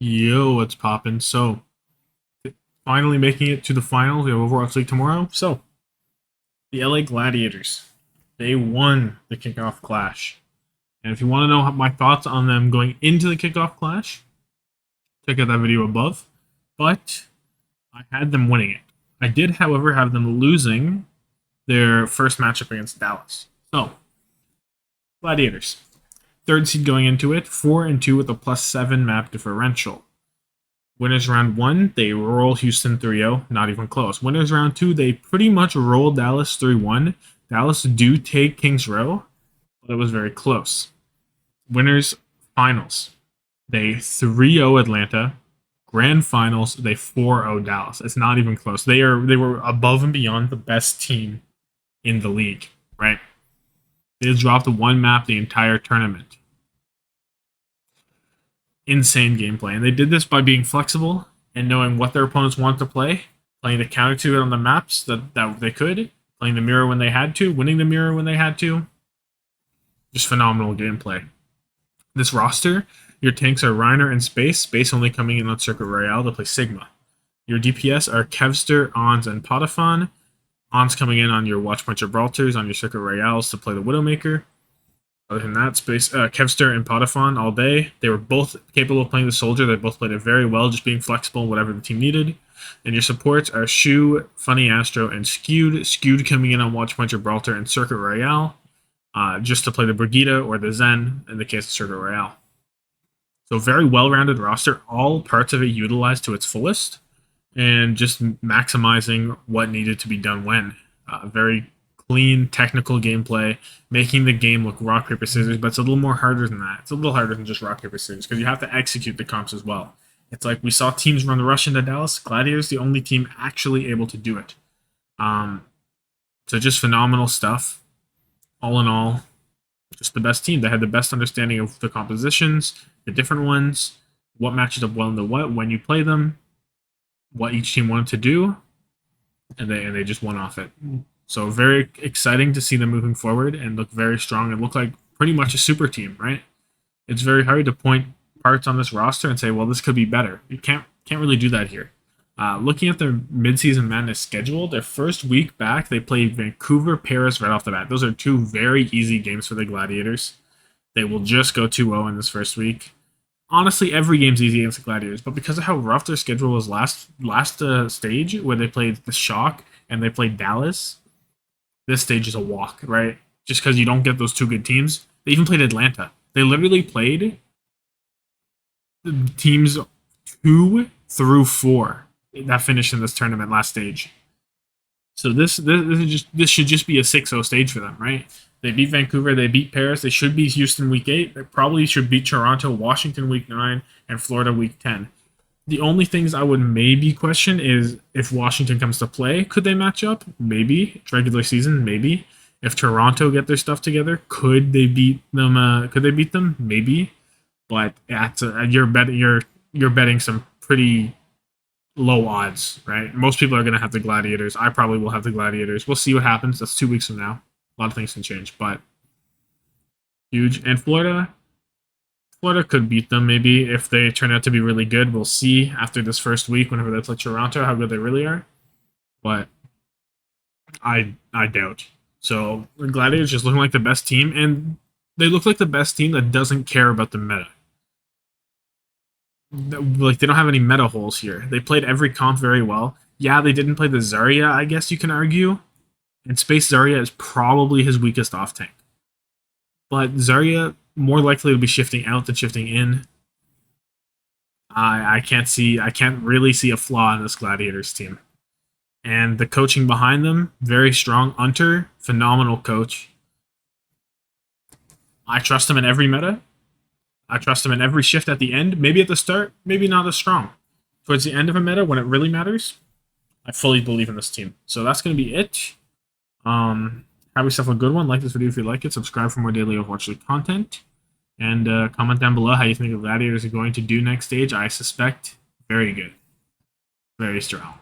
Yo, what's poppin'? So, finally making it to the finals. We have Overwatch League tomorrow. So, the LA Gladiators, they won the kickoff clash. And if you want to know my thoughts on them going into the kickoff clash, check out that video above. But I had them winning it. I did, however, have them losing their first matchup against Dallas. So, Gladiators, third seed going into it, 4-2 with a +7 map differential. Winners round 1, they roll Houston 3-0, not even close. Winners round 2, they pretty much roll Dallas 3-1. Dallas do take Kings Row, but it was very close. Winners finals, they 3-0 Atlanta. Grand finals, they 4-0 Dallas. It's not even close. They were above and beyond the best team in the league, right? They dropped one map the entire tournament. Insane gameplay. And they did this by being flexible and knowing what their opponents wanted to play, playing the counter to it on the maps that they could, playing the mirror when they had to, winning the mirror when they had to. Just phenomenal gameplay. This roster, your tanks are Reiner and Space, Space only coming in on Circuit Royale to play Sigma. Your DPS are Kevster, Ons, and Tommathan. Ons coming in on your Watchpoint Gibraltars, on your Circuit Royales to play the Widowmaker. Other than that, Kevster and Tommathan all day. They were both capable of playing the Soldier. They both played it very well, just being flexible, whatever the team needed. And your supports are Shu, Funny Astro, and Skewed. Skewed coming in on Watchpoint Gibraltar and Circuit Royale, just to play the Brigida or the Zen in the case of Circuit Royale. So very well-rounded roster, all parts of it utilized to its fullest, and just maximizing what needed to be done when. Very clean, technical gameplay, making the game look rock, paper, scissors, but it's a little more harder than that. It's a little harder than just rock, paper, scissors, because you have to execute the comps as well. It's like we saw teams run the rush into Dallas. Gladiators, the only team actually able to do it. So just phenomenal stuff. All in all, just the best team. They had the best understanding of the compositions, the different ones, what matches up well into what, when you play them, what each team wanted to do, and they just won off it. So very exciting to see them moving forward and look very strong and look like pretty much a super team, right? It's very hard to point parts on this roster and say, well, this could be better. You can't really do that here. Looking at their midseason madness schedule, their first week back, they played Vancouver, Paris right off the bat. Those are two very easy games for the Gladiators. They will just go 2-0 in this first week. Honestly, every game's easy against the Gladiators, but because of how rough their schedule was last stage, where they played the Shock and they played Dallas, this stage is a walk, right? Just because you don't get those two good teams. They even played Atlanta. They literally played teams 2 through 4 that finished in this tournament last stage. So this should just be a 6-0 stage for them, right? They beat Vancouver, they beat Paris, they should beat Houston week 8, they probably should beat Toronto, Washington week 9, and Florida week 10. The only things I would maybe question is if Washington comes to play, could they match up? Maybe. It's regular season, maybe. If Toronto get their stuff together, could they beat them? Could they beat them? Maybe. But you're betting some pretty low odds, right? Most people are going to have the Gladiators. I probably will have the Gladiators. We'll see what happens. That's 2 weeks from now. A lot of things can change, but huge. And Florida could beat them maybe if they turn out to be really good. We'll see after this first week whenever they play Toronto how good they really are. But I doubt. So the Gladiators just looking like the best team, and they look like the best team that doesn't care about the meta. Like, they don't have any meta holes here. They played every comp very well. Yeah, they didn't play the Zarya, I guess you can argue. And Space Zarya is probably his weakest off tank. But Zarya more likely to be shifting out than shifting in. I can't really see a flaw in this Gladiators team. And the coaching behind them, very strong. Unter, phenomenal coach. I trust him in every meta. I trust him in every shift at the end. Maybe at the start, maybe not as strong. Towards the end of a meta, when it really matters, I fully believe in this team. So that's going to be it. Have yourself a good one. Like this video if you like it. Subscribe for more daily Overwatch League content. And comment down below how you think the Gladiators are going to do next stage. I suspect very good. Very strong.